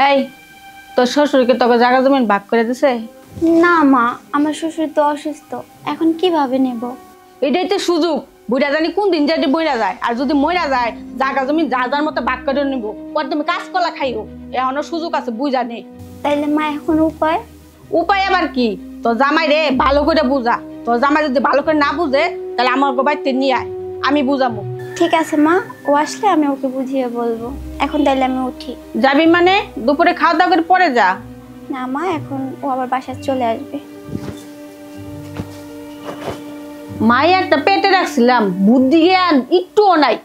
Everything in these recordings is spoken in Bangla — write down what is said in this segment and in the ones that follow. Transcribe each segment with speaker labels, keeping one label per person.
Speaker 1: এই তোর শ্বশুরকে তোকে জায়গা জমিন ভাগ করে দিছে?
Speaker 2: না মা, আমার শ্বশুর তো অসুস্থ, এখন কিভাবে নেব?
Speaker 1: এটাই তো সুযোগ, বুড়া জানি কোন দিন যাতে বইরা যায়, আর যদি মইরা যায় জায়গা জমিন যা যার মতো ভাগ করে নিব, পরে তুমি কাজ কলা খাইও। এখনো সুযোগ আছে, বুঝা নেই।
Speaker 2: তাইলে মা এখন উপায়?
Speaker 1: উপায় আবার কি? তোর জামাই রে ভালো করে বুঝা। তোর জামাই যদি ভালো করে না বুঝে তাহলে আমার বাড়িতে নিয়ে আয়, আমি বুঝাবো।
Speaker 2: ঠিক আছে মা, ও আসলে আমি ওকে বুঝিয়ে বলবো। এখন তাইলে আমি উঠি।
Speaker 1: যাবি মানে? দুপুরে খাওয়া দাওয়া করে পরে যা।
Speaker 2: না মা, এখন ও আবার বাসায় চলে আসবে।
Speaker 1: মাই একটা পেটে রাখছিলাম, বুদ্ধি জ্ঞান একটুও নাই।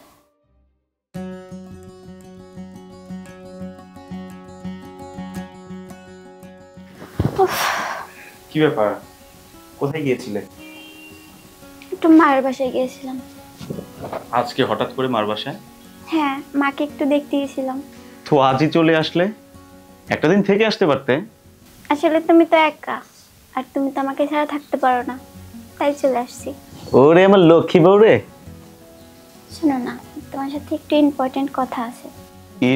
Speaker 3: কি ব্যাপার, কোথায় গিয়েছিলে?
Speaker 2: একটু মায়ের বাসায় গিয়েছিলাম।
Speaker 3: আজকে হঠাৎ করে মার বাসায়?
Speaker 2: হ্যাঁ, মাকে একটু দেখতে গেছিলাম।
Speaker 3: তো আজই চলে আসলে, একটা দিন থেকে আসতে পারতে।
Speaker 2: আসলে তুমি তো একা, আর তুমি তো আমাকে ছাড়া থাকতে পারো না, তাই চলে আসছি।
Speaker 3: ওরে আমার লক্ষ্মী বউ রে।
Speaker 2: শোনো না, তোমার সাথে একটু ইম্পর্টেন্ট কথা আছে।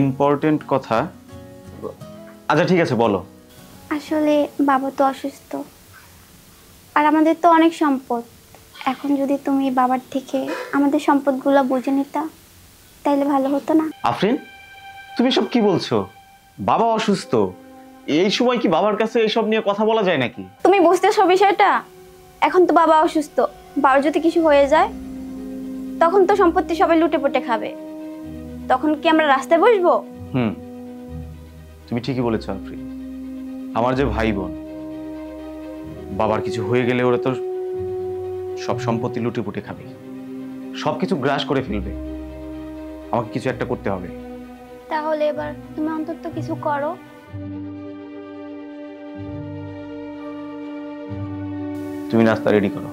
Speaker 3: ইম্পর্টেন্ট কথা? আচ্ছা ঠিক আছে, বলো।
Speaker 2: আসলে বাবা তো অসুস্থ, আর আমাদের তো অনেক সম্পদ। এখন যদি তুমি বাবার থেকে আমাদের সম্পদগুলো বুঝে নিতা, তাইলে ভালো হতো না?
Speaker 3: আফরিন, তুমি সব কি বলছো? বাবা অসুস্থ, এই সময় কি বাবার কাছে এইসব নিয়ে কথা বলা যায় নাকি?
Speaker 2: তুমি বুঝতেছো বিষয়টা? এখন তো বাবা অসুস্থ, বাবার যদি কিছু হয়ে যায় তখন তো সম্পত্তি সবাই লুটে পুটে খাবে। তখন কি আমরা রাস্তায় বসবো?
Speaker 3: তুমি ঠিকই বলেছো আফরিন। আমার যে ভাই বোন, বাবার কিছু হয়ে গেলে ওরা তো সব সম্পত্তি লুটে পুটে খাবে, সবকিছু গ্রাস করে ফেলবে। আমাকে কিছু একটা করতে হবে।
Speaker 2: তাহলে এবার তুমি অন্তত কিছু করো।
Speaker 3: তুমি নাস্তা রেডি করো।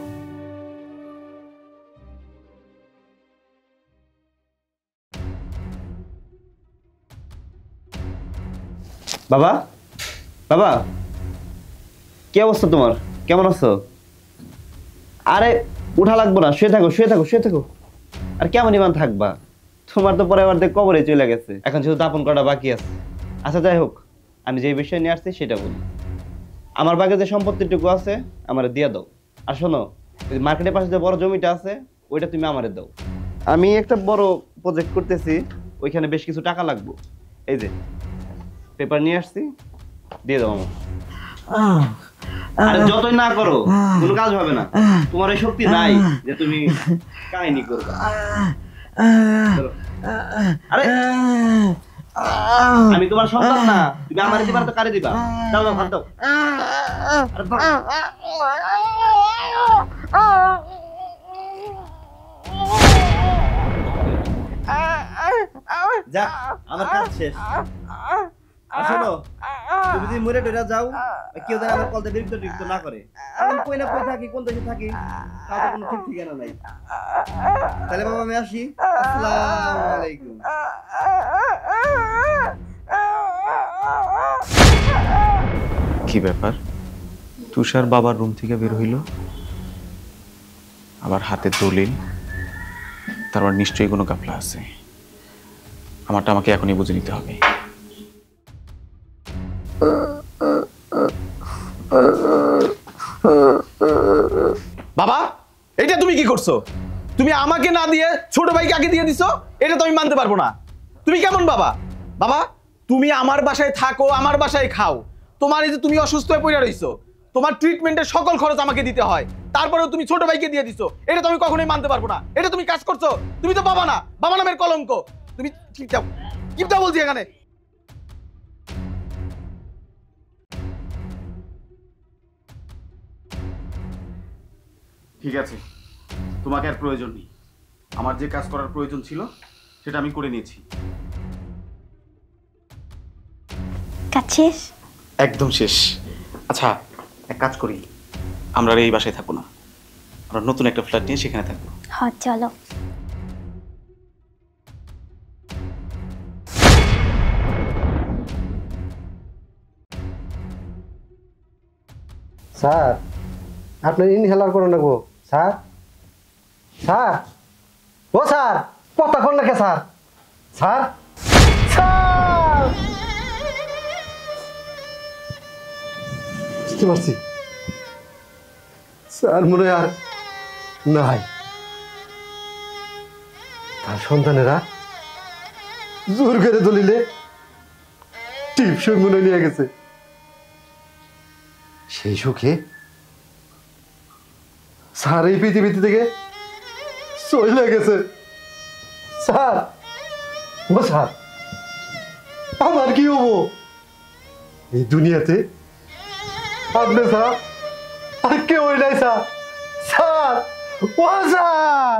Speaker 4: বাবা, বাবা, কি অবস্থা তোমার? কেমন আছো? আরে উঠা লাগবো না, শুয়ে থাকো শুয়ে থাকো শুয়ে থাকো। আর কেমন ইমান থাকবা? তোমার তো পরে আবার কবরে চলে গেছে, এখন শুধু দাপন করাটা বাকি আছে। আচ্ছা যাই হোক, আমি যে বিষয় নিয়ে আসছি সেটা বলি। আমার বাগে যে সম্পত্তিটুকু আছে আমার দিয়ে দাও। আর শোনো, মার্কেটের পাশে যে বড় জমিটা আছে ওইটা তুমি আমারে দাও। আমি একটা বড় প্রজেক্ট করতেছি, ওইখানে বেশ কিছু টাকা লাগবে। এই যে পেপার নিয়ে আসছি, দিয়ে দাও আমার। আরে যতই না করো কোনো কাজ হবে না, তোমার এই শক্তি নাই যে তুমি কাহিনী করবে। আরে আমি তোমার সন্তান না, তুমি আমার দিবা তো কারে দিবা? দাও দাও, ভাত দাও। আরে যা, আমার কাজ শেষ। শোনো, তুমি যদি মরে টরে যাও, কেউ যেন আমার কলতে বিরক্ত না করে। আমি কই না কই থাকি, কোন দেশে থাকি, তাতে কোনো ঠিক ঠিকানা নাই। তাহলে বাবা আমি আসি। আসসালামু আলাইকুম।
Speaker 3: কি ব্যাপার, তুষার বাবার রুম থেকে বের হইল, আবার হাতে দলিল, তারপর নিশ্চয়ই কোনো গাফলা আছে। আমারটা আমাকে এখনই বুঝে নিতে হবে। বাবা, এটা তুমি কি করছো? তুমি আমাকে না দিয়ে ছোট ভাইকে আগে দিয়ে দিছো, এটা তো আমি মানতে পারবো না। তুমি কেমন বাবা? বাবা, তুমি আমার বাসায় থাকো, আমার বাসায় খাও, তোমার এই যে তুমি অসুস্থ হয়ে পড়ে রইছো, তোমার ট্রিটমেন্টের সকল খরচ আমাকে দিতে হয়, তারপরেও তুমি ছোট ভাইকে দিয়ে দিছো, এটা তো আমি কখনোই মানতে পারবো না। এটা তুমি কাজ করছো, তুমি তো বাবা না, বাবা নামের কলঙ্ক। তুমি কিপটা বলছি এখানে। ঠিক আছে, তোমাকে আর প্রয়োজন নেই। আমার যে কাজ করার প্রয়োজন ছিল সেটা আমি করে নিয়েছি।
Speaker 2: কাজ শেষ?
Speaker 3: একদম শেষ। আচ্ছা এক কাজ করি, আমরা আর এই বাসায় থাকবো না, আমরা নতুন একটা ফ্ল্যাট নিয়ে সেখানে থাকবো।
Speaker 2: হ্যাঁ চলো।
Speaker 5: স্যার, আপনি ইনহেলার করুন না গো। স্যার, স্যার, ও স্যার, কথা কোন লেখে স্যার? স্যার, স্যার, বুঝতে পারছি স্যার মনে হয় আর নাই, তার সন্তানেরা জোর করে দলিলে টিপসই মনে নিয়ে গেছে। সেই সুখে স্যার এই পৃথিবীতে থেকে চলে গেছে। স্যার, ও স্যার, আমার কি হবো এই দুনিয়াতে? আপনি স্যার আর কেউ নাই স্যার। স্যার, ও স্যার।